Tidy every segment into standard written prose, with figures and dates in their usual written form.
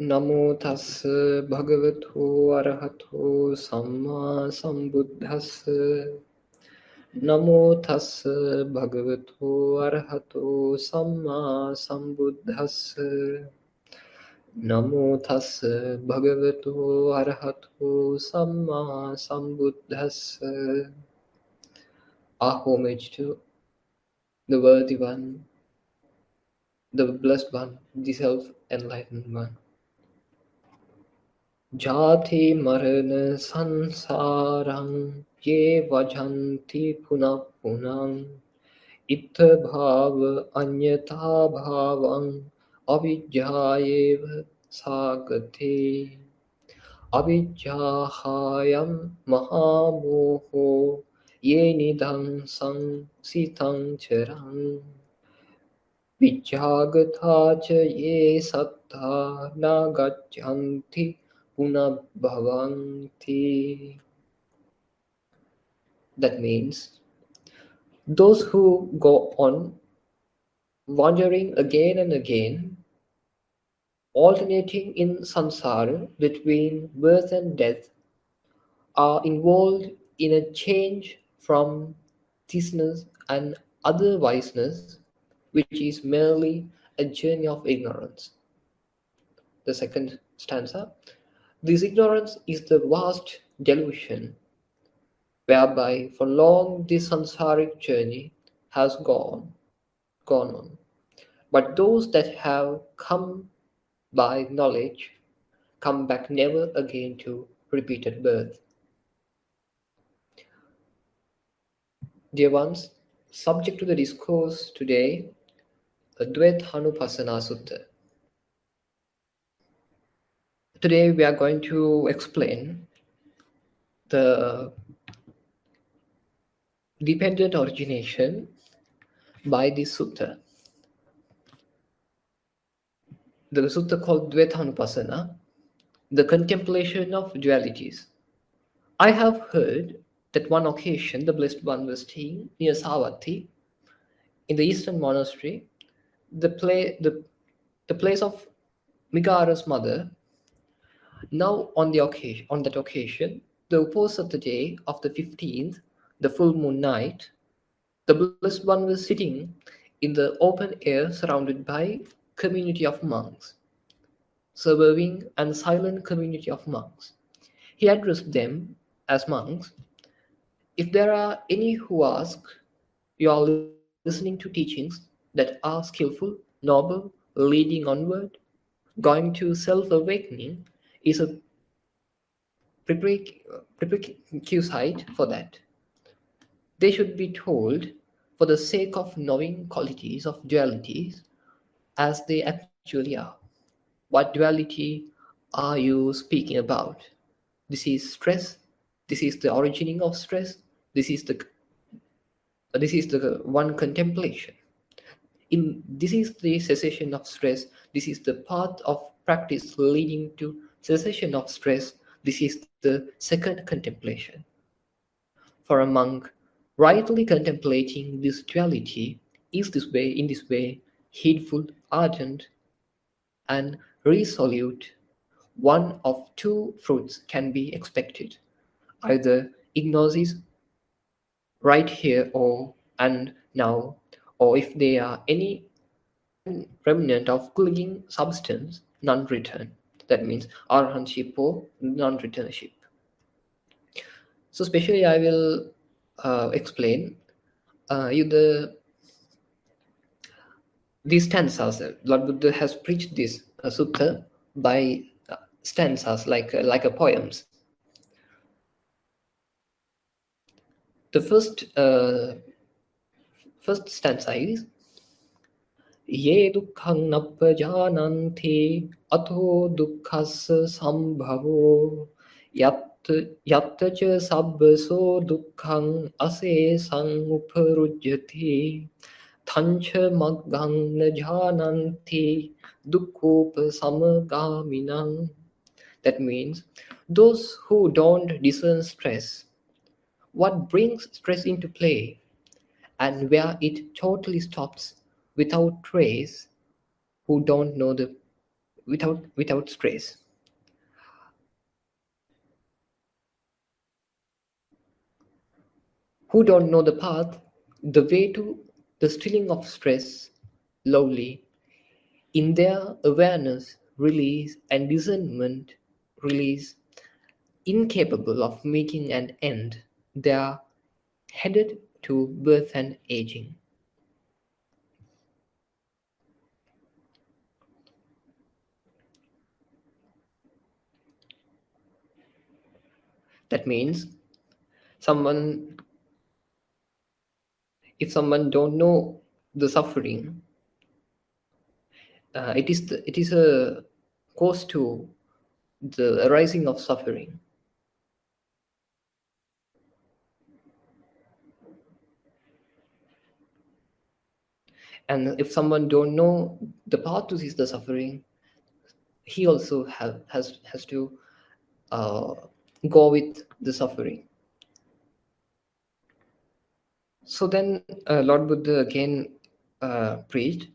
Namo tassa bhagavato arahato samma sambuddhassa. Namo tassa bhagavato arahato samma sambuddhassa. Namo tassa bhagavato arahato samma sambuddhassa. Our homage to the worthy one, the blessed one, the self-enlightened one. Jati marana sansarang ye vajanti punah punang ittha bhava anyatha bhavang avijjayeva sagate avijjahayam mahamoho ye nidham sangsithang charang vijjagatha cha ye sattha nagachanti punabhavanti. That means those who go on wandering again and again, alternating in samsara between birth and death, are involved in a change from thisness and otherwiseness, which is merely a journey of ignorance. The second stanza. This ignorance is the vast delusion whereby for long this samsaric journey has gone on. But those that have come by knowledge come back never again to repeated birth. Dear ones, subject to the discourse today, Dvaithanupassana Sutta. Today we are going to explain the dependent origination by this sutta. The sutta called Dvaithanupassana, the contemplation of dualities. I have heard that one occasion the Blessed One was staying near Savatthi in the eastern monastery, the place of Migara's mother. Now on that occasion, the Upos of the day of the 15th, the full moon night, the Blessed One was sitting in the open air surrounded by community of monks, surviving and silent community of monks. He addressed them as monks. If there are any who ask, you are listening to teachings that are skillful, noble, leading onward, going to self-awakening is a prerequisite for that. They should be told for the sake of knowing qualities of dualities as they actually are. What duality are you speaking about? This is stress. This is the originating of stress. This is the one contemplation. This is the cessation of stress. This is the path of practice leading to cessation of stress. This is the second contemplation. For a monk, rightly contemplating this duality is in this way, heedful, ardent, and resolute. One of two fruits can be expected, either ignosis right here and now, or if there are any remnant of clinging substance, non-return. That means arhanship or non-returnship. So especially I will explain these stanzas. Lord Buddha has preached this sutta by stanzas like a poems. The first stanza is Ye dukkhang nappajananti atho dukkhassa sambhavo yatta cha sabbaso dukkhang asesang uparujyati thancha maggang na jananti dukkhopa samagaminang. That means those who don't discern stress, what brings stress into play, and where it totally stops without trace, who don't know the without stress. Who don't know the path, the way to the stilling of stress, lowly, in their awareness, release, and discernment, release, incapable of making an end, they are headed to birth and aging. That means if someone don't know the suffering, it is a cause to the arising of suffering. And if someone don't know the path to cease the suffering, he also has to go with the suffering. So then Lord Buddha again preached,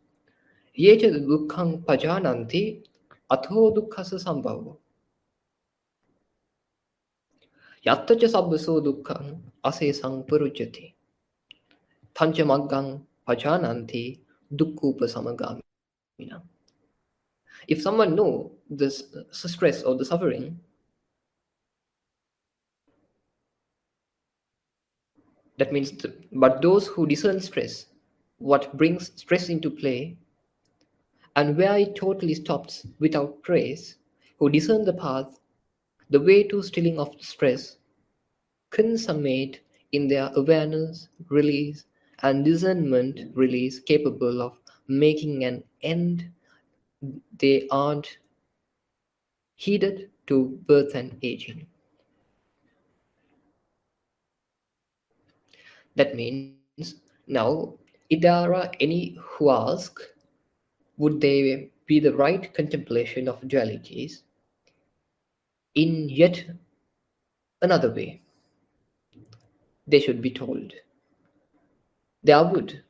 Yecha dukkhang pajananti atho dukkhasa sambhavo. Yattacha sabbaso dukkhang asesang parujjati. Tancha maggang pajananti dukkhupa samagamina. If someone know this stress or the suffering, that means, but those who discern stress, what brings stress into play, and where it totally stops without trace, who discern the path, the way to stilling of stress, consummate in their awareness, release, and discernment release capable of making an end, they aren't heeded to birth and aging. That means, now, if there are any who ask, would they be the right contemplation of dualities in yet another way? They should be told. There would.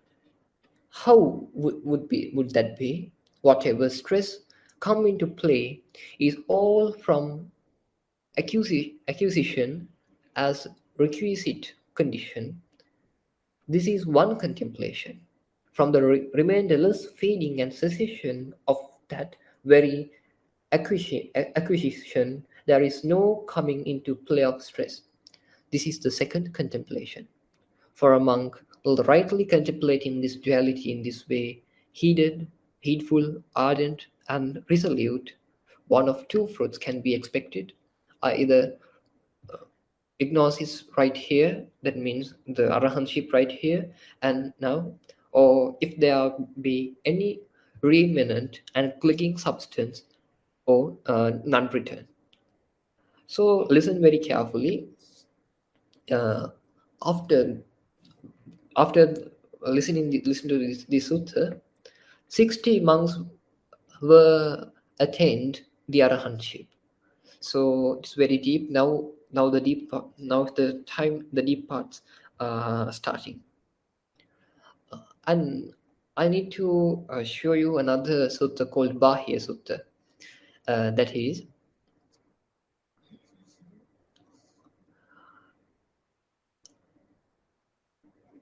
How would that be? Whatever stress come into play is all from acquisition as requisite condition. This is one contemplation. From the remainderless fading and cessation of that very acquisition, there is no coming into play of stress. This is the second contemplation. For a monk, rightly contemplating this duality in this way, heedful, ardent, and resolute, one of two fruits can be expected. Either ignosis right here, that means the arahantship right here and now, or if there be any remnant and clinging substance, or non-return. So listen very carefully. After listen to this sutta, 60 monks were attained the arahantship. So it's very deep now. The deep parts starting, and I need to show you another sutta called Bahya Sutta. That is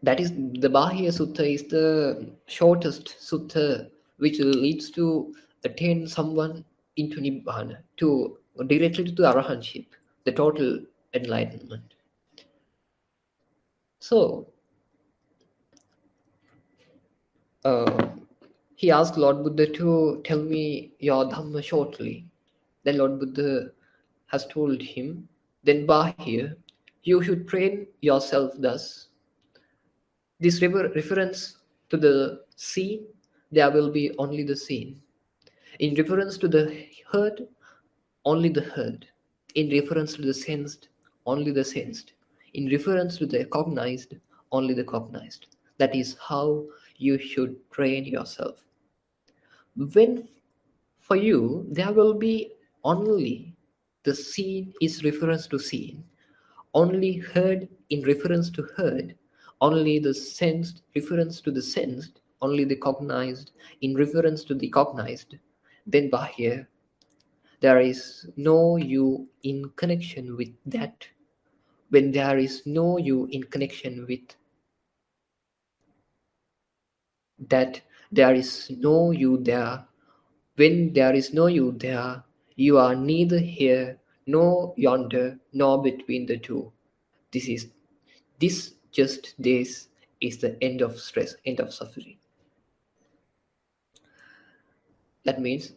the Bahya Sutta is the shortest sutta which leads to attain someone into Nibbana, to directly to the arahantship, the total enlightenment. So he asked Lord Buddha to tell me your Dhamma shortly. Then Lord Buddha has told him, then Bahya, you should train yourself thus. This reference to the seen, there will be only the seen. In reference to the heard, only the heard. In reference to the sensed, only the sensed. In reference to the cognized, only the cognized. That is how you should train yourself. When for you, there will be only the seen is reference to seen, only heard in reference to heard, only the sensed reference to the sensed, only the cognized in reference to the cognized, then Bahya, there is no you in connection with that. When there is no you in connection with that, there is no you there. When there is no you there, you are neither here, nor yonder, nor between the two. This just this is the end of stress, end of suffering. That means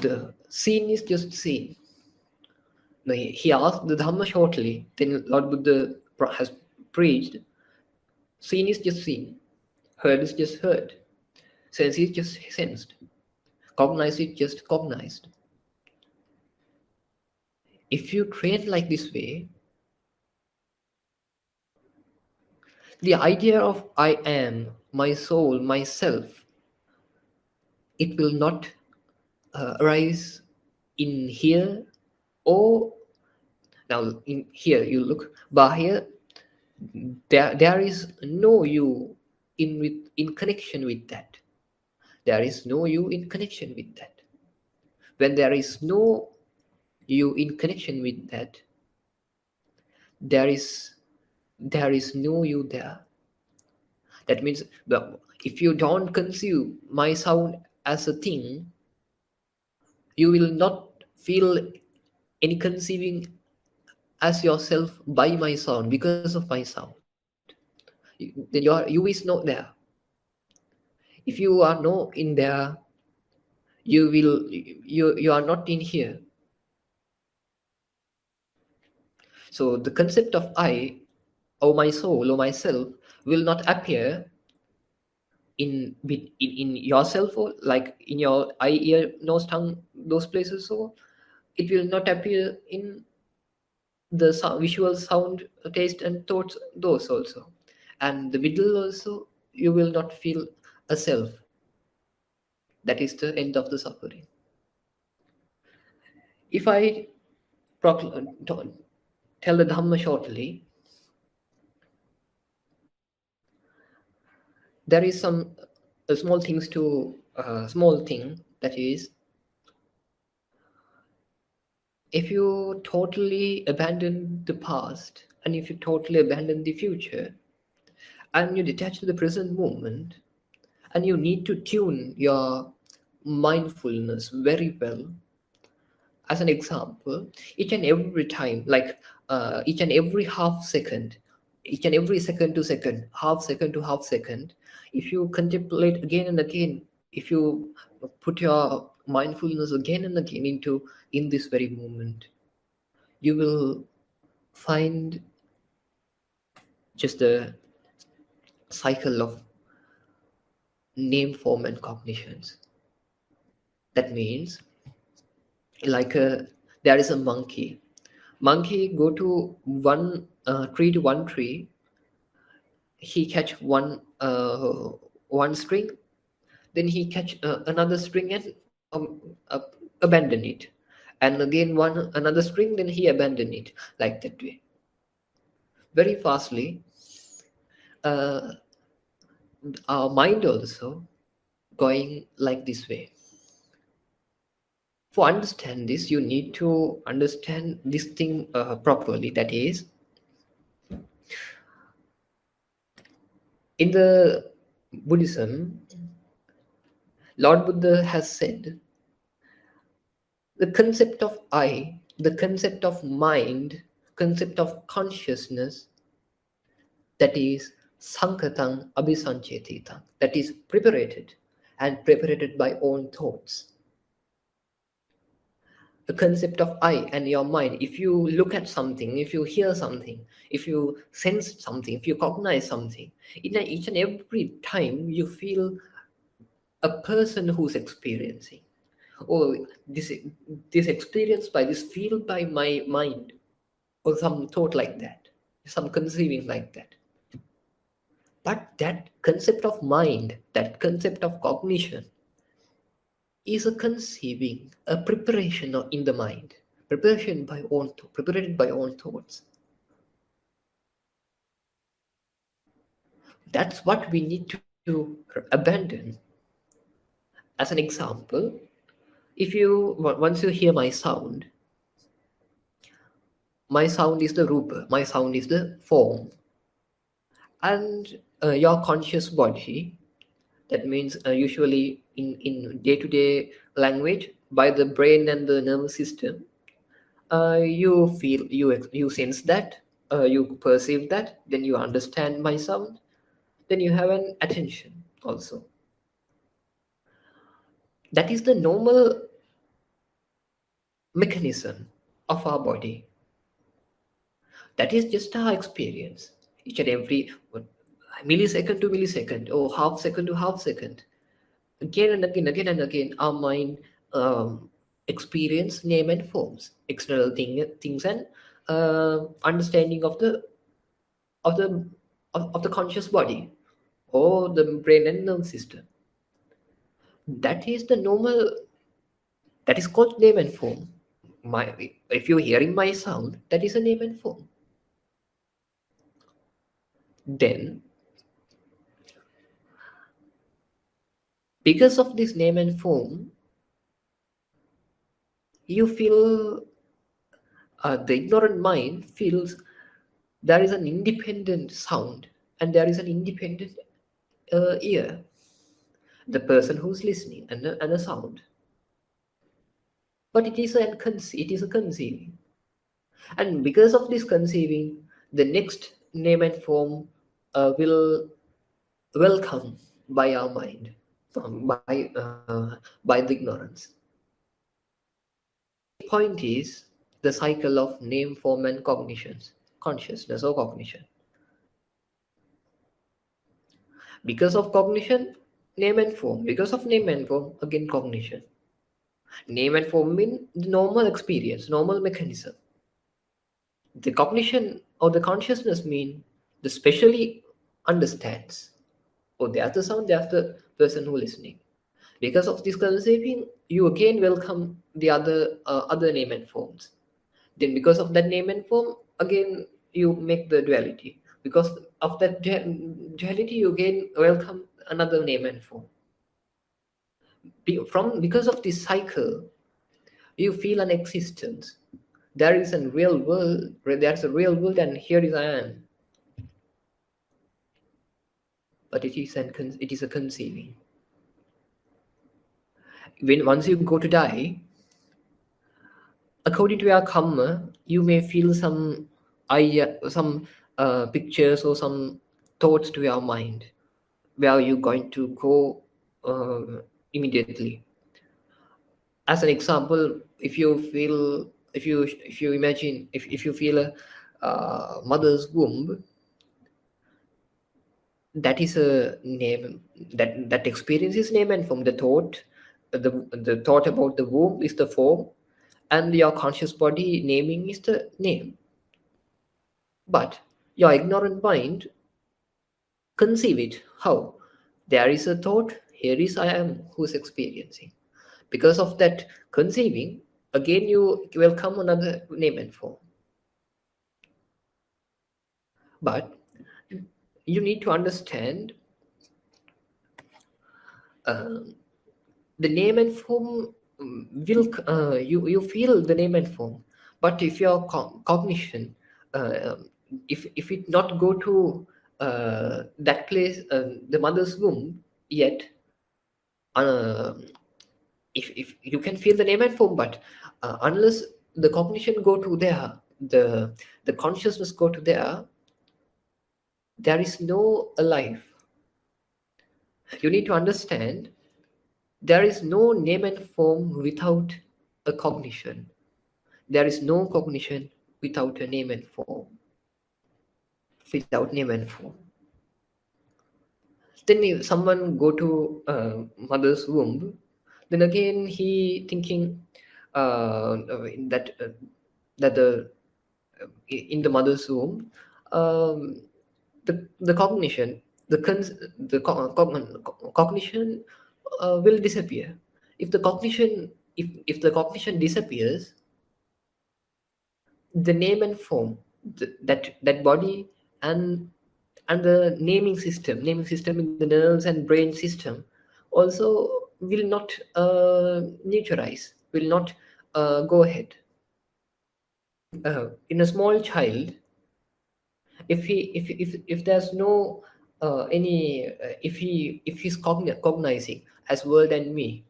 the scene is just seen. Now, he asked the Dhamma shortly, then Lord Buddha has preached. Seen is just seen, heard is just heard, sense is just sensed, cognized is just cognized. If you train like this way, the idea of I am, my soul, myself, it will not arise in here or now in here. You look, Bahya, there is no you in connection with that. There is no you in connection with that. When there is no you in connection with that, there is no you there. That means if you don't conceive my sound as a thing, you will not feel any conceiving as yourself by my sound, because of my sound. Then you is not there. If you are no in there, you are not in here. So the concept of I, or my soul, or myself, will not appear in yourself, or like in your eye, ear, nose, tongue, those places. So it will not appear in the visual, sound, taste, and thoughts, those also. And the middle also, you will not feel a self. That is the end of the suffering. If I tell the Dhamma shortly, there is some small thing, that is, if you totally abandon the past and if you totally abandon the future and you detach to the present moment, and you need to tune your mindfulness very well. As an example, each and every time, like each and every half second, each and every second to second, half second to half second, if you contemplate again and again, if you put your mindfulness again and again in this very moment, you will find just a cycle of name, form, and cognitions. That means, like there is a monkey go to one tree, he catch one string, then he catch another string and abandon it, and again another string, then he abandon it, like that way, very fastly. uh, our mind also going like this way. For understand this, you need to understand this thing properly. That is, in the Buddhism, Lord Buddha has said the concept of I, the concept of mind, concept of consciousness, that is sankatang abhisanchetitang, that is preparated and preparated by own thoughts. The concept of I and your mind, if you look at something, if you hear something, if you sense something, if you cognize something, in each and every time you feel a person who's experiencing, oh, this experience by this feel by my mind, or some thought like that, some conceiving like that. But that concept of mind, that concept of cognition, is a conceiving, a preparation in the mind, preparated by own thoughts. That's what we need to abandon. As an example, Once you hear my sound is the rupa, my sound is the form. And your conscious body, that means usually in day-to-day language, by the brain and the nervous system, you feel, you sense that, you perceive that, then you understand my sound, then you have an attention also. That is the normal mechanism of our body. That is just our experience. Each and every millisecond to millisecond, or half second to half second, again and again and again, our mind experience name and forms, external things, and understanding of the conscious body or the brain and nerve system. That is the normal. That is called name and form. If you're hearing my sound, that is a name and form. Then, because of this name and form, you feel, the ignorant mind feels there is an independent sound and there is an independent ear, the person who's listening, and a sound. But it is a conceiving. And because of this conceiving, the next name and form will welcome by our mind, by the ignorance. Point is the cycle of name, form, and cognitions, consciousness or cognition. Because of cognition, name and form. Because of name and form, again cognition. Name and form mean the normal experience, normal mechanism. The cognition or the consciousness mean the specially understands. Oh, there's the sound, there's the person who listening. Because of this conceiving, you again welcome the other name and forms. Then because of that name and form, again you make the duality. Because of that duality, you again welcome another name and form. Because of this cycle, you feel an existence. There is a real world, there's a real world, and here is I am. But it is a conceiving. Once you go to die, according to your karma, you may feel some pictures or some thoughts to your mind, where you're going to go immediately. As an example, if you imagine, if you feel a mother's womb, that is a name, that experience is name and form. The thought about the womb is the form, and your conscious body naming is the name. But your ignorant mind conceive it. How? There is a thought, here is I am who's experiencing. Because of that conceiving, again you welcome another name and form. But you need to understand, the name and form will, you feel the name and form. But if your cognition, if it not go to that place, the mother's womb yet, if you can feel the name and form, but unless the cognition go to there, the consciousness go to there is no alive. You need to understand, there is no name and form without a cognition. There is no cognition without a name and form. Without name and form. Then if someone go to mother's womb, then again he thinking that the in the mother's womb, the cognition, cognition will disappear. If the cognition disappears, the name and form, that body and the naming system in the nerves and brain system also will not neutralize, will not go ahead. In a small child, if there's no any if he's cognizing as world and me,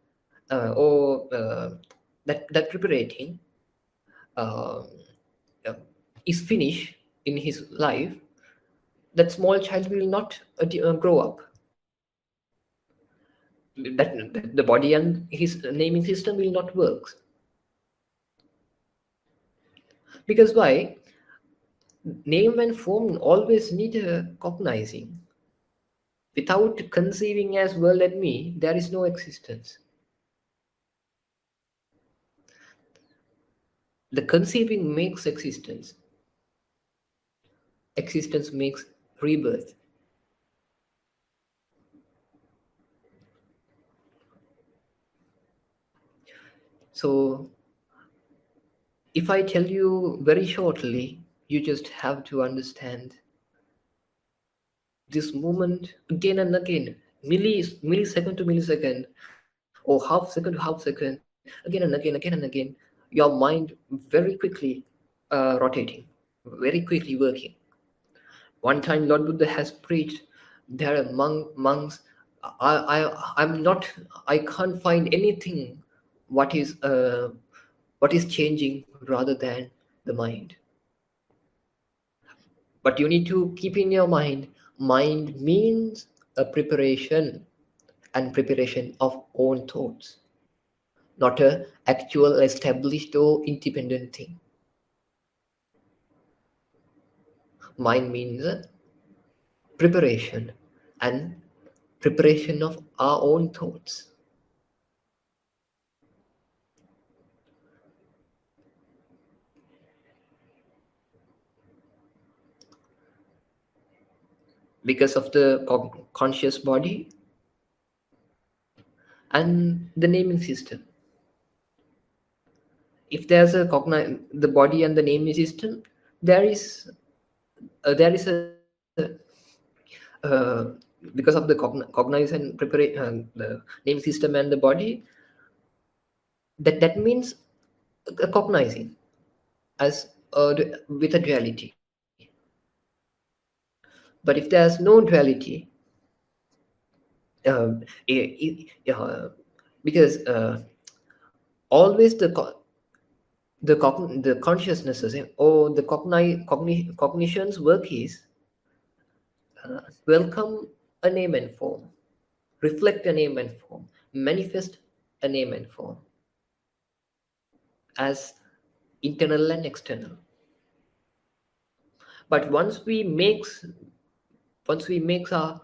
or that preparating uh, uh, is finished in his life, that small child will not grow up. That the body and his naming system will not work. Because why? Name and form always need a cognizing. Without conceiving as world and me, there is no existence. The conceiving makes existence. Existence makes rebirth. So, if I tell you very shortly, you just have to understand this movement again and again, millisecond to millisecond, or half second to half second, again and again, again and again, your mind very quickly rotating, very quickly working. One time, Lord Buddha has preached. There are monks. I'm not. I can't find anything. What is changing rather than the mind? But you need to keep in your mind. Mind means a preparation, and preparation of own thoughts, not a actual established or independent thing. Mind means preparation, and preparation of our own thoughts. Because of the conscious body and the naming system. If there's the body and the naming system, there is a because of the cognize and preparation, the name system and the body, that means cognizing as with a duality. But if there's no duality, because always the consciousnesses or the cognition's work is welcome a name and form, reflect a name and form, manifest a name and form as internal and external. But once we make our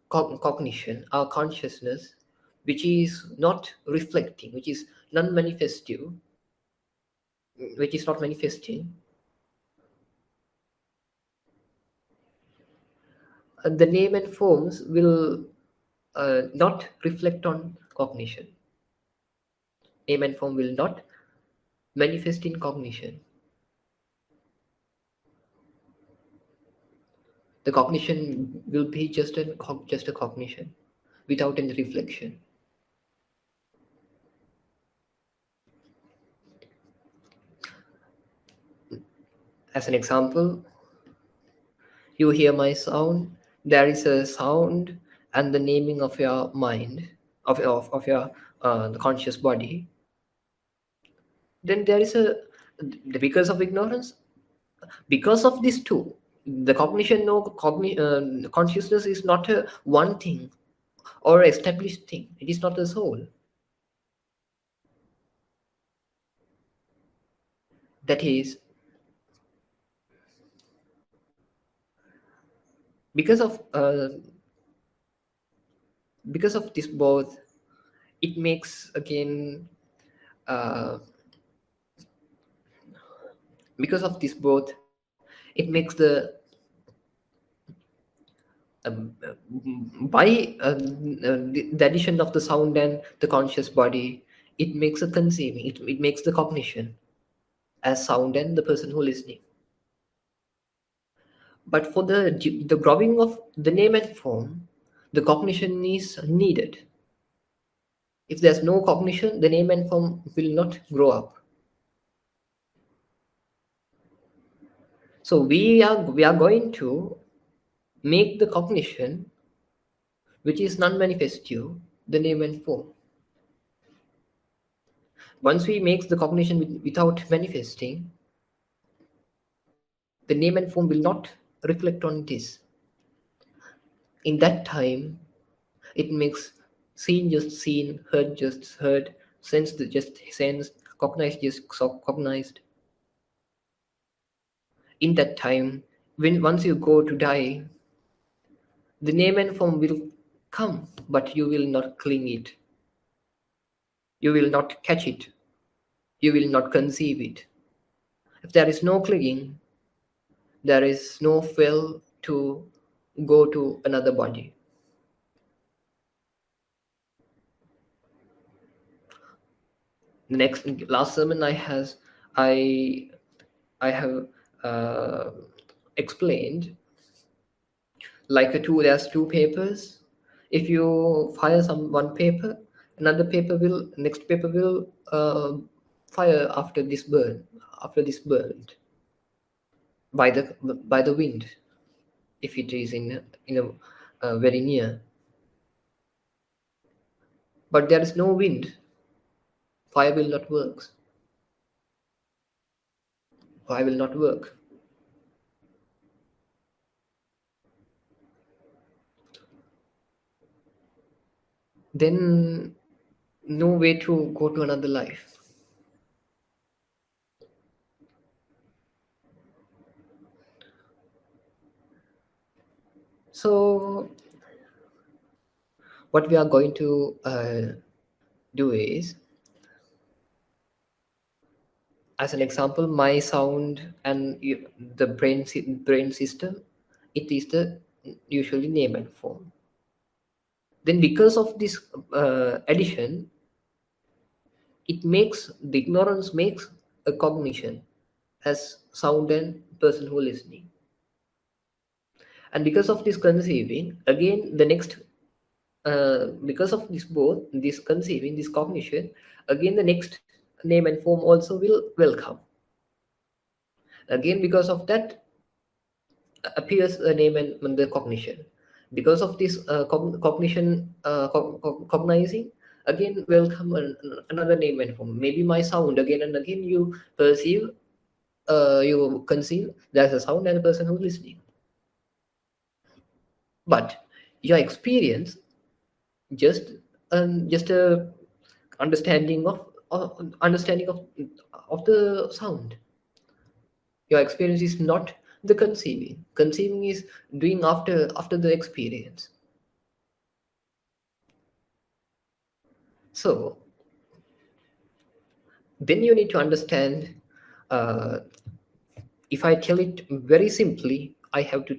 cognition, our consciousness, which is not reflecting, which is non-manifestive, which is not manifesting, the name and forms will not reflect on cognition. Name and form will not manifest in cognition. The cognition will be just a cognition without any reflection. As an example, you hear my sound, there is a sound and the naming of your mind, of your the conscious body. Then there is because of ignorance, because of these two, the cognition, consciousness is not a one thing or established thing. It is not the soul. That is because of this both, it makes again because of this both, it makes by the addition of the sound and the conscious body, it makes a conceiving, it makes the cognition as sound and the person who listening. But for the growing of the name and form, the cognition is needed. If there's no cognition, the name and form will not grow up. So we are going to make the cognition, which is non-manifestive, the name and form. Once we make the cognition without manifesting, the name and form will not reflect on this. In that time, it makes seen just seen, heard just heard, sensed just sensed, cognized just cognized. In that time, once you go to die, the name and form will come, but you will not cling it. You will not catch it. You will not conceive it. If there is no clinging, there is no will to go to another body. The last sermon I have explained like there's two papers. If you fire one paper, next paper will fire after this burned by the wind, if it is in a very near. But there is no wind, fire will not work. Fire will not work. Then no way to go to another life. So what we are going to do is, as an example, my sound and the brain system, it is the usually name and form. Then because of this addition, the ignorance makes a cognition as sound and person who is listening. And because of this conceiving, again the next because of this conceiving, this cognition, again the next name and form also will come. Again, because of that appears a name and the cognition. Because of this cognition, cognizing, again will come another name and form. Maybe my sound, again and again you perceive, you conceive there's a sound and a person who's listening. But your experience just a understanding of the sound. Your experience is not the conceiving. Conceiving is doing after the experience. So then you need to understand, if I tell it very simply, I have to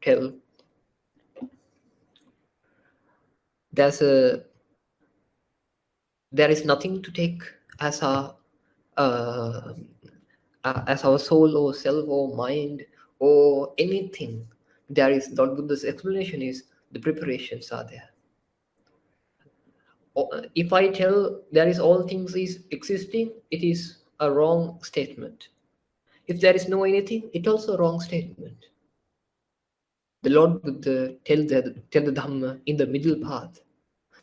tell there is nothing to take as our soul or self or mind or anything. There is, Lord Buddha's explanation is, the preparations are there. If I tell there is all things is existing, it is a wrong statement. If there is no anything, it also a wrong statement. The Lord Buddha tell the Dhamma in the middle path.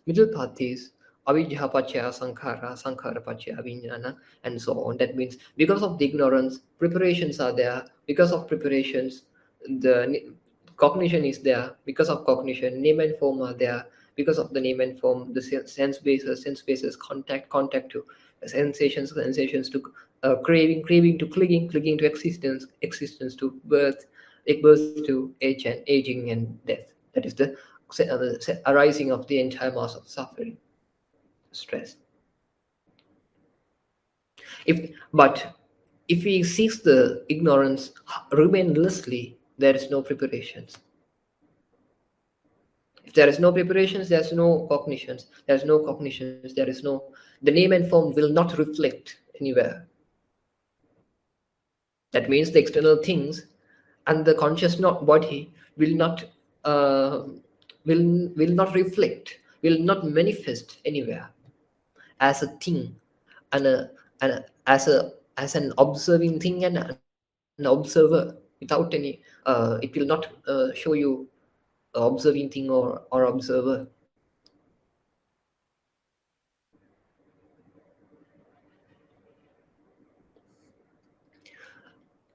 Middle path is avidya paccaya sankhara, sankhara paccaya vijnana, and so on. That means because of the ignorance, preparations are there. Because of preparations, the cognition is there. Because of cognition, name and form are there. Because of the name and form, the sense bases, contact to sensations to craving to clinging to existence to birth, birth to age and aging and death. That is the arising of the entire mass of suffering, stress. But if we cease the ignorance remainlessly, there is no preparations. If there is no preparations, there is no cognitions. There is no cognitions. The name and form will not reflect anywhere. That means the external things and the conscious body will not will not reflect, will not manifest anywhere as a thing, and as an observing thing and an observer without any. It will not show you observing thing or observer.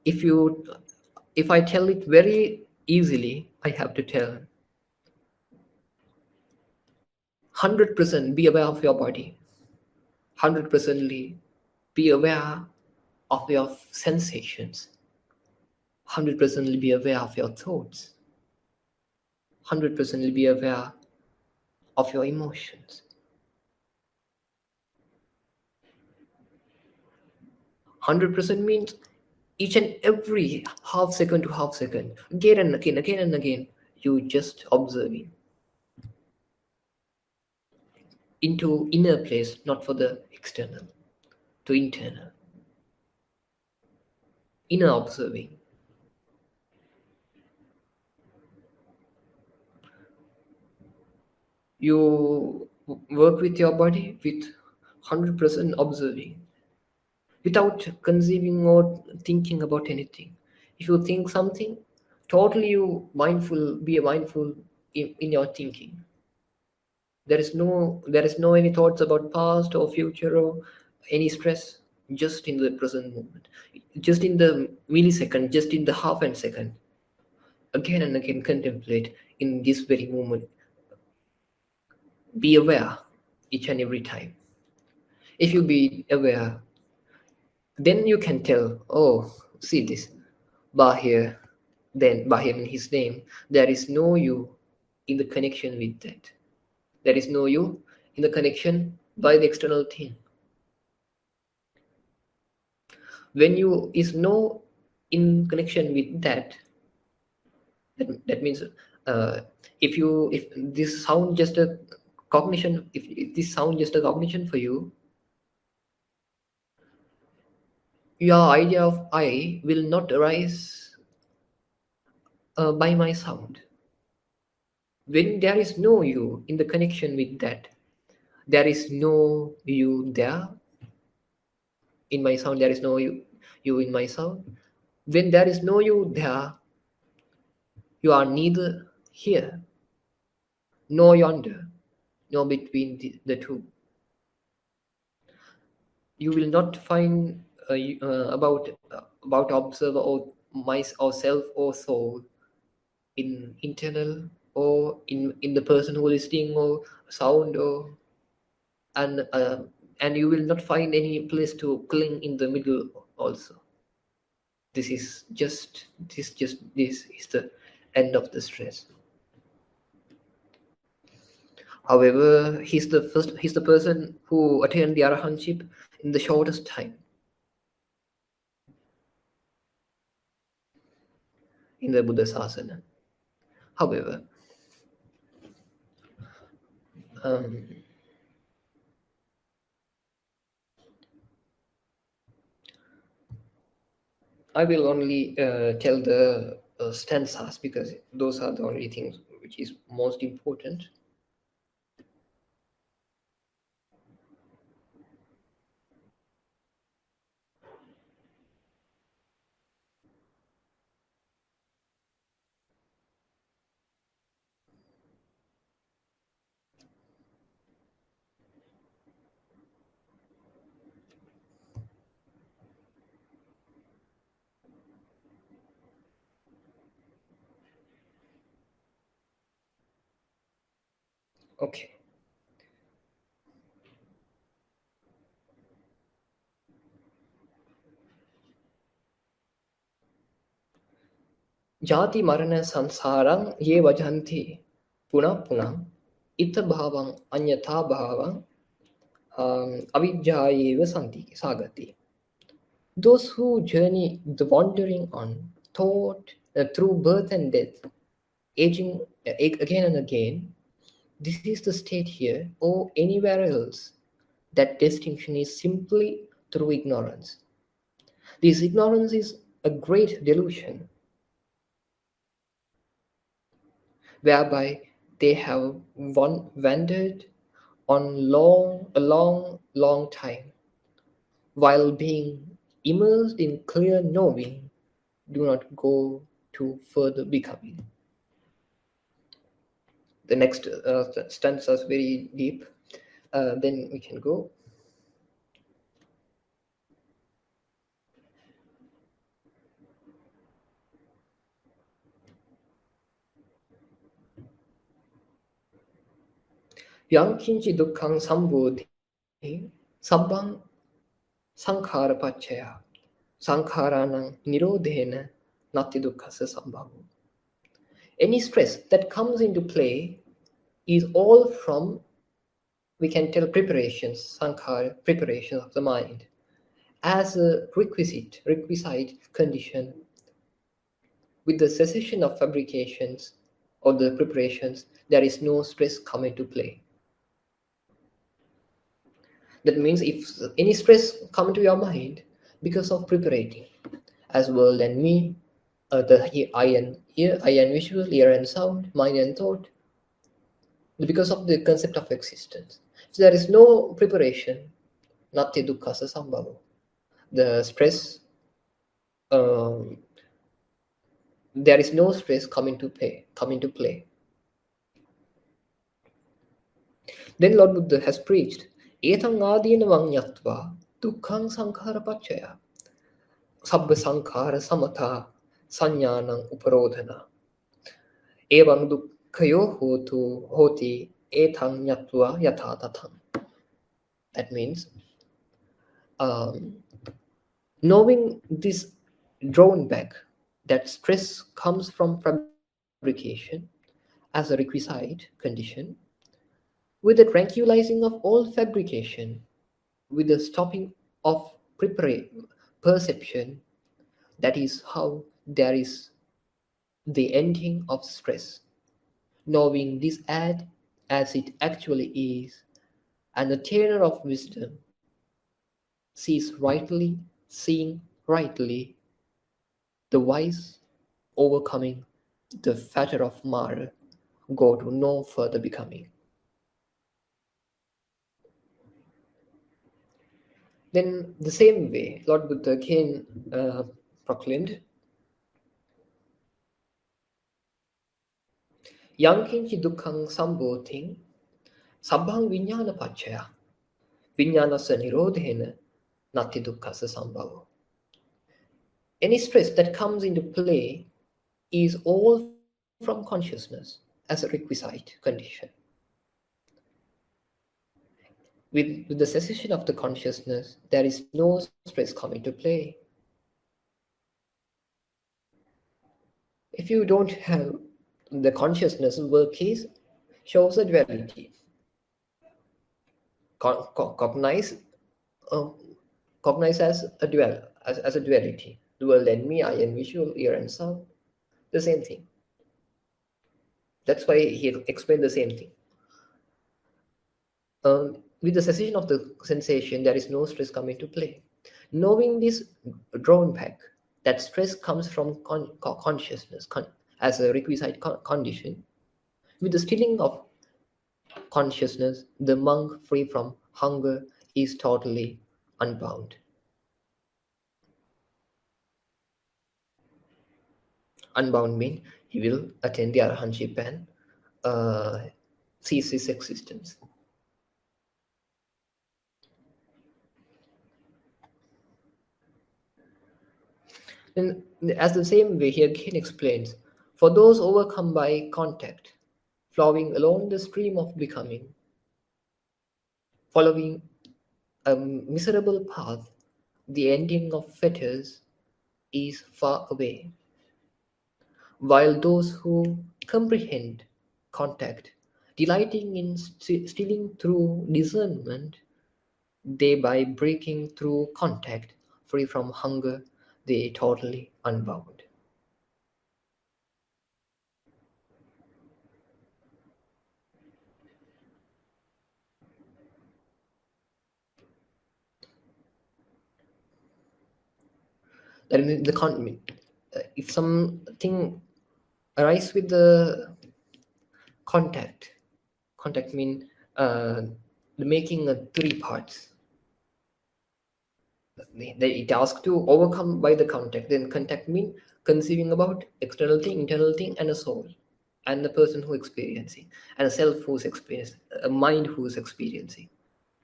If you, if I tell it very easily, I have to tell 100% be aware of your body, 100% be aware of your sensations, 100% be aware of your thoughts, 100% be aware of your emotions. 100% means each and every half second to half second, again and again, again and again, you just observing into inner place, not for the external, to internal. Inner observing. You work with your body with 100% observing, without conceiving or thinking about anything. If you think something, totally you mindful, be mindful in your thinking. There is no any thoughts about past or future or any stress, just in the present moment, just in the millisecond, just in the half and second. Again and again contemplate in this very moment. Be aware each and every time. If you be aware, then you can tell, oh, see this, Bahir, then Bahir in his name, there is no you in the connection with that. There is no you in the connection by the external thing. When you is no in connection with that, that means if this sound just a cognition, if this sound just a cognition for you, your idea of I will not arise by my sound. When there is no you in the connection with that, there is no you there in my sound, there is no you in my sound. When there is no you there, you are neither here nor yonder, nor between the two. You will not find about observer or self or soul in internal or in the person who is listening or sound or and you will not find any place to cling in the middle also. This is the end of the stress. However, he's the person who attained the arahantship in the shortest time in the Buddha Sasana. However, I will only tell the stanzas because those are the only things which is most important. Okay. Jati marana sansarang ye vajanti puna punam ita bhavang anyatha bhavang avijjayeva santi sagati. Those who journey the wandering on thought through birth and death, aging again and again, this is the state here or anywhere else. That distinction is simply through ignorance. This ignorance is a great delusion, whereby they have wandered on long time, while being immersed in clear knowing, do not go to further becoming. The next stanza is very deep. Then we can go. Yang kinchi dukkhang sambodhi sabbang sankhara paccaya sankharanang nirodhena nati dukkhasa sambhavo. Any stress that comes into play is all from, we can tell, preparations, sankhara, preparations of the mind, as a requisite condition. With the cessation of fabrications or the preparations, there is no stress come into play. That means if any stress come into your mind because of preparating, as world and me, the eye and visual, ear and sound, mind and thought, because of the concept of existence. If there is no preparation, nati dukkhasa sambhavo. The stress, there is no stress come into play. Then Lord Buddha has preached, etang adinavang nyatva dukkhang sankhara paccaya sabba sankhara samatha sanyanang uparodhana evang dukkhayo hoti etang nyatva yatha tatham. That means, knowing this drawn back, that stress comes from fabrication as a requisite condition, with the tranquilizing of all fabrication, with the stopping of perception, that is how there is the ending of stress. Knowing this as it actually is, and the tenor of wisdom, seeing rightly, the wise, overcoming the fetter of Mara, go to no further becoming. Then the same way, Lord Buddha again proclaimed, Yang kinchi dukkhang sambodhing sabbhang vijnana paccaya vijnanasa nirodhena nati dukkhasa sambhavo. Any stress that comes into play is all from consciousness as a requisite condition. With the cessation of the consciousness, there is no stress coming to play. If you don't have the consciousness, work shows a duality. Cognize as a duality. The world and me, eye and visual, ear and sound, the same thing. That's why he explained the same thing. With the cessation of the sensation, there is no stress coming to play. Knowing this drawn back, that stress comes from consciousness as a requisite condition. With the stilling of consciousness, the monk free from hunger is totally unbound. Unbound means he will attain the arahantship and cease his existence. And as the same way, he again explains, for those overcome by contact, flowing along the stream of becoming, following a miserable path, the ending of fetters is far away. While those who comprehend contact, delighting in stealing through discernment, they by breaking through contact, free from hunger, they totally unbound. That means if something arises with the contact. Contact means the making of three parts. It asks to overcome by the contact. Then contact means conceiving about external thing, internal thing, and a soul, and the person who experiencing, and a self who's experiencing, a mind who's experiencing.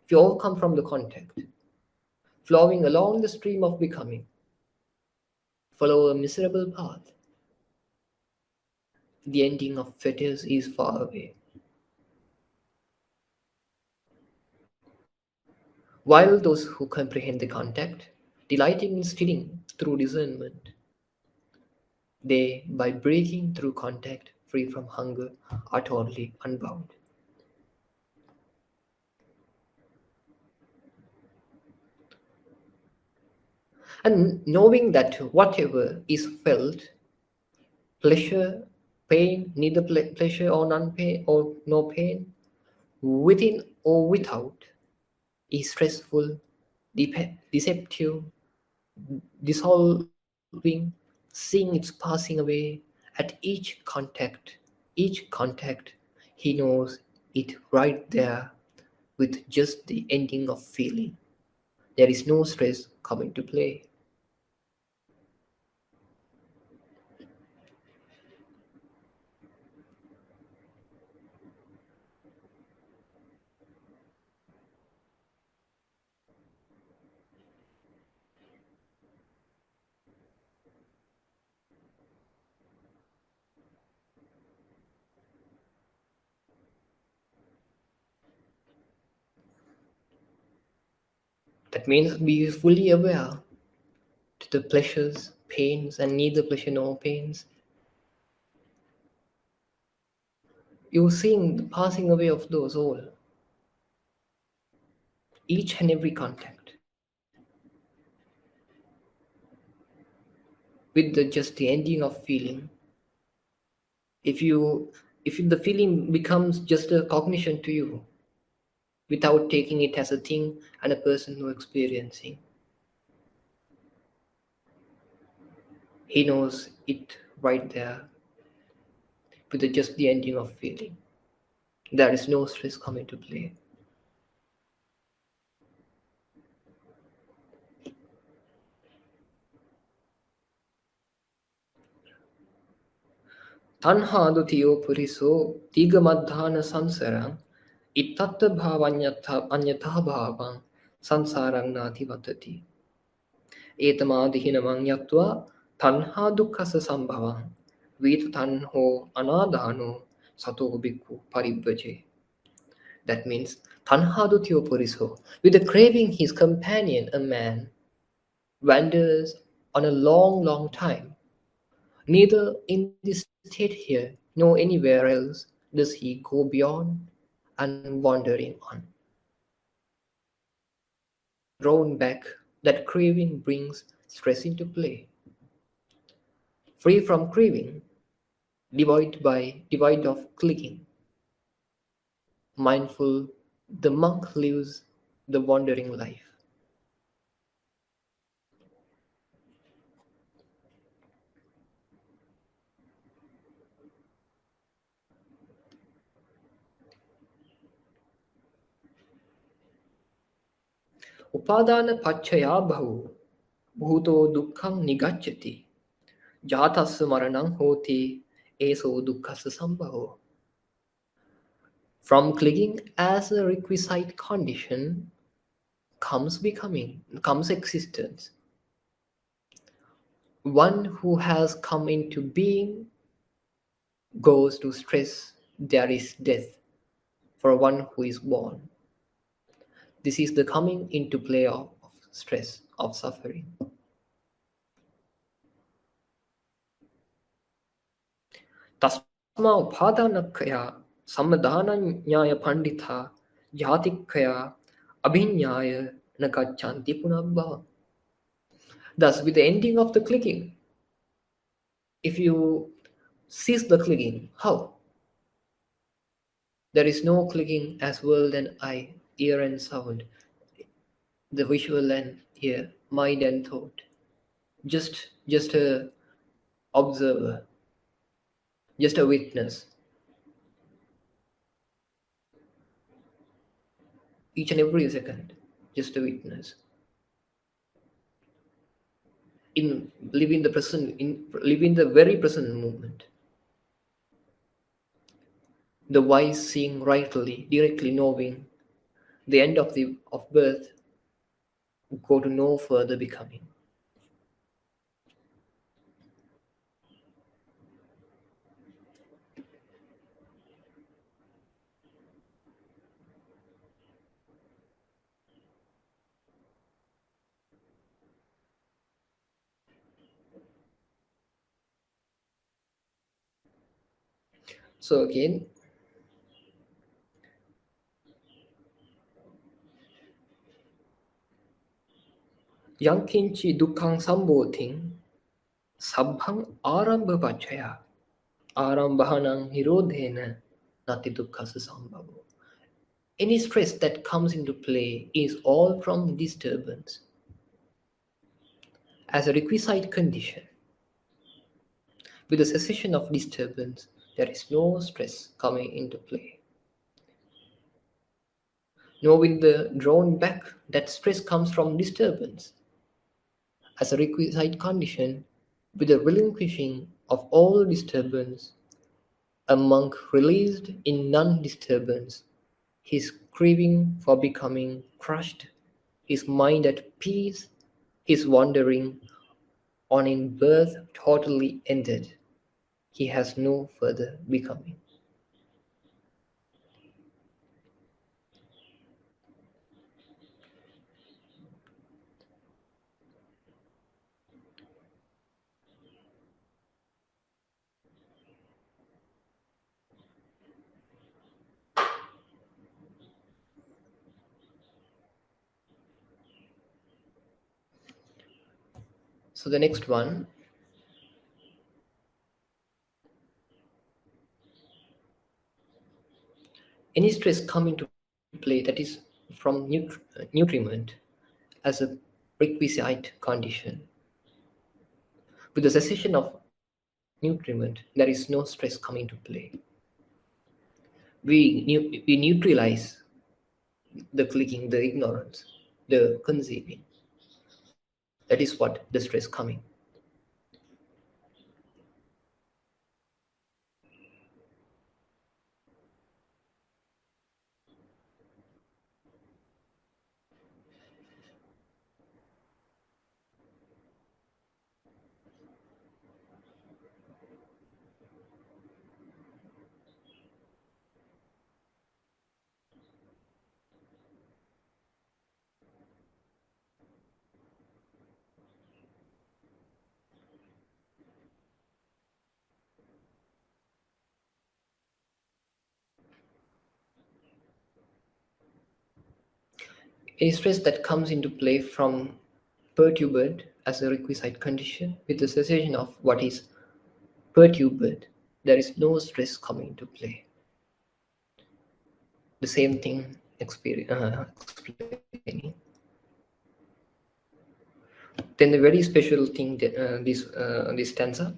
If you overcome from the contact, flowing along the stream of becoming, follow a miserable path, the ending of fetters is far away. While those who comprehend the contact, delighting in stealing through discernment, they, by breaking through contact, free from hunger, are totally unbound. And knowing that whatever is felt, pleasure, pain, neither pleasure or none pain or no pain, within or without, is stressful, deceptive, dissolving, seeing its passing away at each contact, he knows it right there with just the ending of feeling. There is no stress coming to play. That means be fully aware to the pleasures, pains, and neither pleasure nor pains. You're seeing the passing away of those all. Each and every contact. With just the ending of feeling. If the feeling becomes just a cognition to you, without taking it as a thing and a person who experiencing, he knows it right there with just the ending of feeling. There is no stress coming to play. Tanhadutiyo puriso tigamadhana sansarang ittatta bhavanyatha anyatha bhavang sansarang nati vatati. Etamadhihinamang yatva tanha dukkhasa sambhavang vita tanho anadhano sato bhikkhu paribhaje. That means tanhadutiyo puriso. With the craving his companion, a man, wanders on a long, long time. Neither in this state here nor anywhere else does he go beyond and wandering on. Drawn back, that craving brings stress into play. Free from craving, devoid of clinging. Mindful, the monk lives the wandering life. Upadana pachaya bhavu bhuto dukkham nigacchati jatasya maranam hoti eso dukkhasya sambhavo. From clinging as a requisite condition comes becoming, comes existence. One who has come into being goes to stress, there is death for one who is born. This is the coming into play of stress, of suffering. Tasma upadhanakaya samadhananyaya panditha jatikaya abhinyaya nagachanti punabha. Thus, with the ending of the clinging, if you cease the clinging, how? There is no clinging as world and eye, ear and sound, the visual and ear, mind and thought. Just a observer, just a witness. each and every second, just a witness. Live in the present, live in the very present moment. The wise seeing rightly, directly knowing the end of birth, go to no further becoming. So again, Yankinchi dukkang sambodhing sabbhang arambha pachaya arambhanang hirodhena nati dukkhasa sambhavo. Any stress that comes into play is all from disturbance. As a requisite condition, with the cessation of disturbance, there is no stress coming into play. Knowing the drawn back, that stress comes from disturbance. As a requisite condition, with the relinquishing of all disturbance, a monk released in non-disturbance, his craving for becoming crushed, his mind at peace, his wandering on in birth totally ended. He has no further becoming. So the next one, any stress come into play that is from nutriment as a requisite condition. With the cessation of nutriment, there is no stress coming to play. We neutralize the clicking, the ignorance, the conceiving. That is what the stress coming. A stress that comes into play from perturbed as a requisite condition with the cessation of what is perturbed, there is no stress coming to play. The same thing explaining. Then the very special thing, this stanza.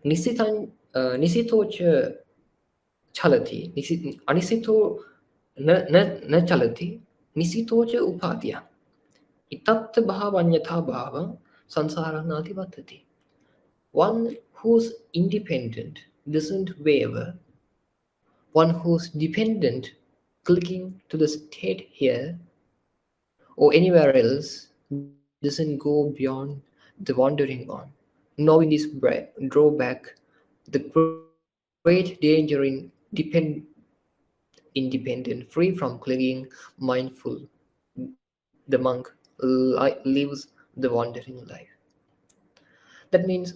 Nisitocha chalati, anisito na chalati, nisitocha upadya. Itatta bhavanyatha bhava sansaranati vatati. One who's independent doesn't waver. One who's dependent, clicking to the state here or anywhere else, doesn't go beyond the wandering on. Knowing this drawback, the great danger in independent, free from clinging, mindful, the monk lives the wandering life. That means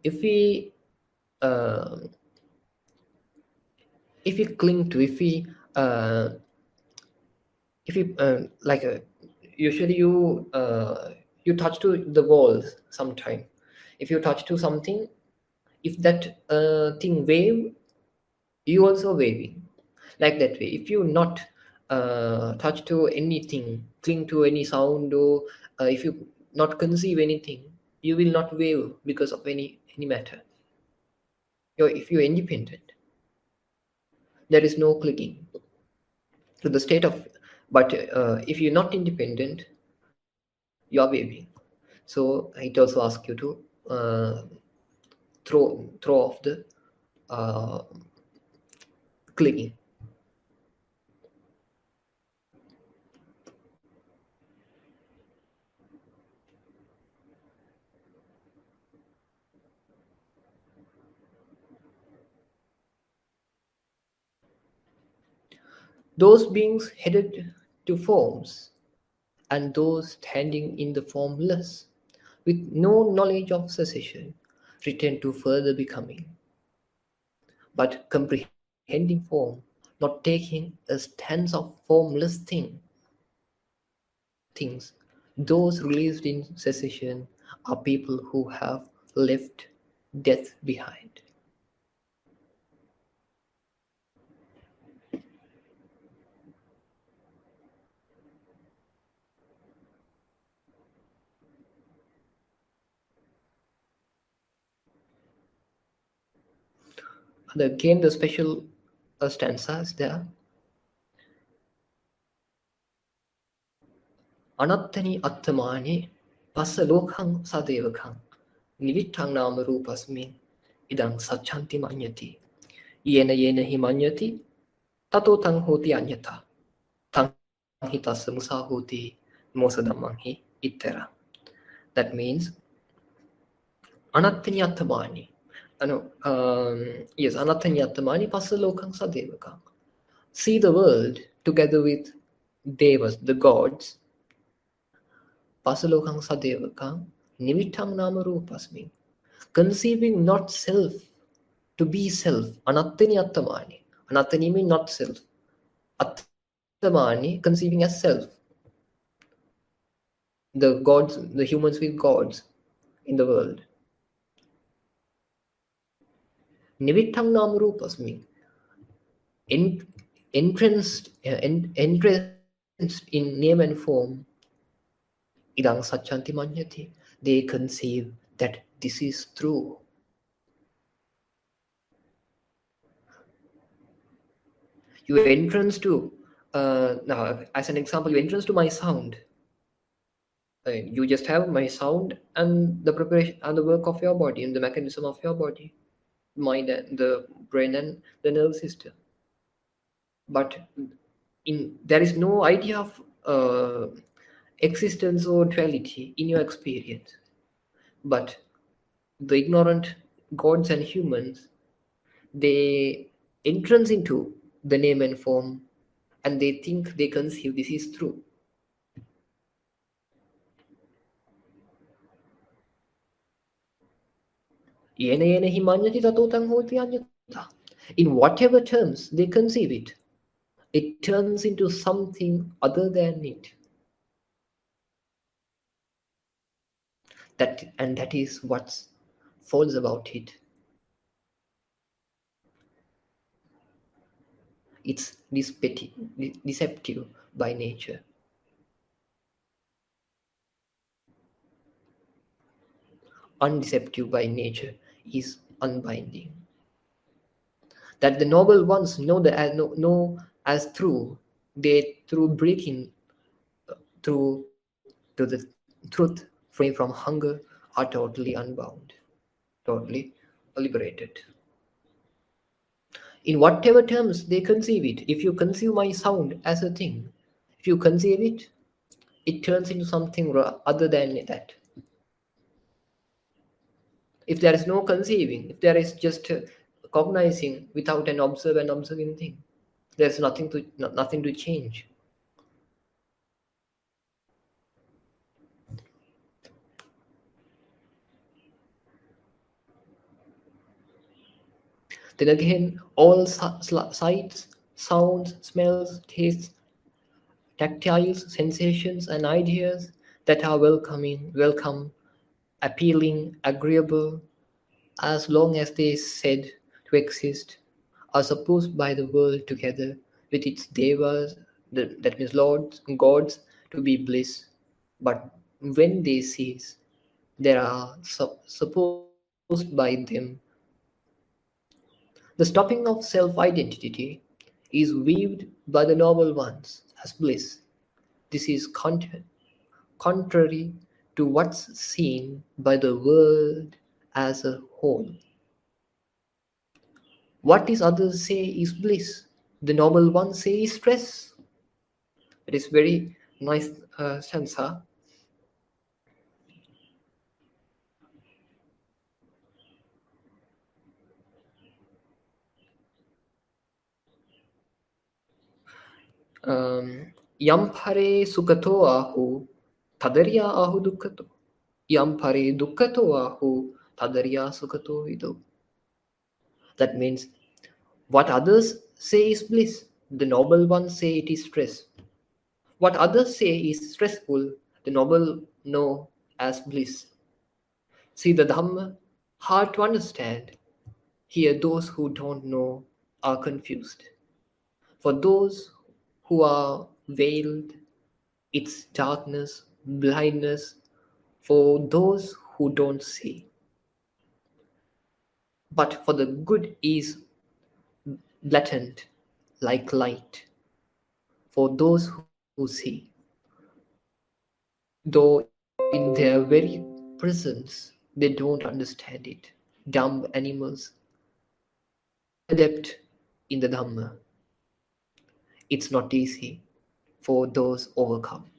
if we cling to, usually you touch to the walls sometime. If you touch to something, if that thing wave, you also waving like that way. If you not touch to anything, cling to any sound, or if you not conceive anything, you will not wave because of any matter. If you're independent, there is no clicking. to the state of, but if you're not independent, you are waving. So it also asks you to uh, throw off the uh, clinging. Those beings headed to forms, and those standing in the formless, with no knowledge of cessation, return to further becoming, but comprehending form, not taking a stance of formless things. Those released in cessation are people who have left death behind. And again, the special stanzas there. Anattani attamani pasalokhang sadevakhang nivitthang nama rupasmin idang sachanti manyati yena yena hi manyati tato tang hoti anyata tang hi tassa musa hoti mosadamang hi ittera. That means anattani attamani. Yes, anattani attamani pasalokhang sadevakang. See the world together with devas, the gods. Pasalokang sadevakang nimitang nama rupasmin. Conceiving not self to be self. Anattani attamani. Anattani means not self. Attamani, conceiving as self. The gods, the humans with gods in the world. Nivittang nama rupasmin. Entranced in name and form. Idang sachanti manyati. They conceive that this is true. You entrance to, now as an example, you entrance to my sound. You just have my sound and the preparation and the work of your body and the mechanism of your body, mind and the brain and the nervous system. But there is no idea of existence or duality in your experience. But the ignorant gods and humans, they entrance into the name and form, and they think, they conceive this is true. In whatever terms they conceive it, it turns into something other than it. That is what's false about it. It's deceptive by nature. Undeceptive by nature is unbinding. That the noble ones know as true, they through breaking through to the truth, free from hunger, are totally unbound, totally liberated. In whatever terms they conceive it, if you conceive my sound as a thing, if you conceive it, it turns into something other than that. If there is no conceiving, if there is just cognizing without an observing thing, there's nothing to change. Then again, all sights, sounds, smells, tastes, tactiles, sensations, and ideas that are welcome, appealing, agreeable, as long as they said to exist, are supposed by the world together with its devas, that means lords and gods, to be bliss. But when they cease, they are supposed by them. The stopping of self-identity is weaved by the noble ones as bliss. This is contrary to what's seen by the world as a whole. What is others say is bliss, the noble ones say is stress. It is very nice stanza. Yam phare sukato ahu, tadariya ahu dukkato. Yam phare dukkato ahu, tadariya sukato vido. That means what others say is bliss, the noble ones say it is stress. What others say is stressful, the noble know as bliss. See the Dhamma, hard to understand. Here those who don't know are confused. For those who are veiled, it's darkness, blindness, for those who don't see. But for the good is blatant, like light, for those who see. Though in their very presence they don't understand it. Dumb animals, adept in the Dhamma. It's not easy for those overcome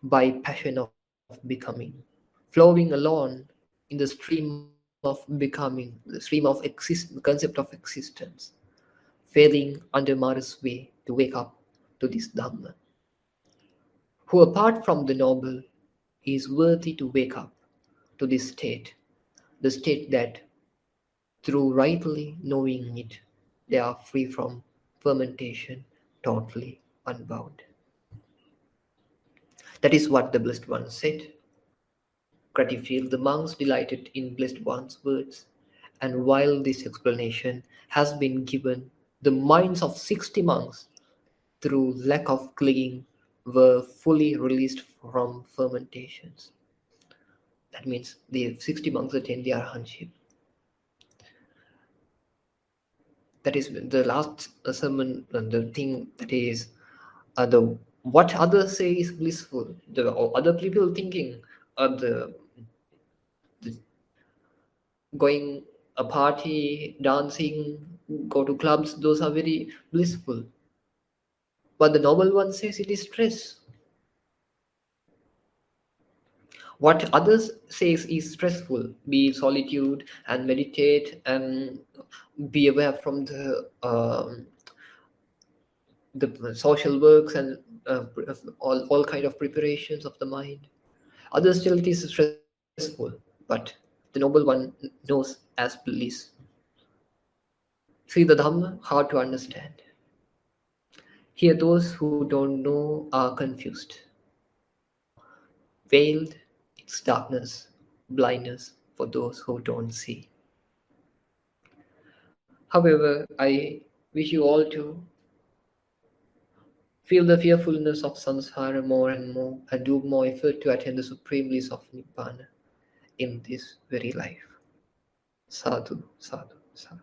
by passion of becoming, flowing alone in the stream of becoming, the stream of concept of existence, failing under Mara's way to wake up to this Dhamma. Who apart from the noble is worthy to wake up to this state, the state that through rightly knowing it, they are free from fermentation, totally unbound. That is what the Blessed One said. Gratified, the monks delighted in Blessed One's words, and while this explanation has been given, the minds of 60 monks, through lack of clinging, were fully released from fermentations. That means the 60 monks attained the arahantship. That is the last sermon, the thing that is the what others say is blissful. The other people thinking the going a party, dancing, go to clubs, those are very blissful. But the noble one says it is stress. What others says is stressful. Be solitude and meditate and be aware from the social works and all kind of preparations of the mind. Others still it is stressful, but the noble one knows as bliss. See the Dhamma, hard to understand. Here those who don't know are confused. Veiled, it's darkness, blindness for those who don't see. However, I wish you all to feel the fearfulness of samsara more and more and do more effort to attain the supreme bliss of Nibbana in this very life. Sadhu, sadhu, sadhu.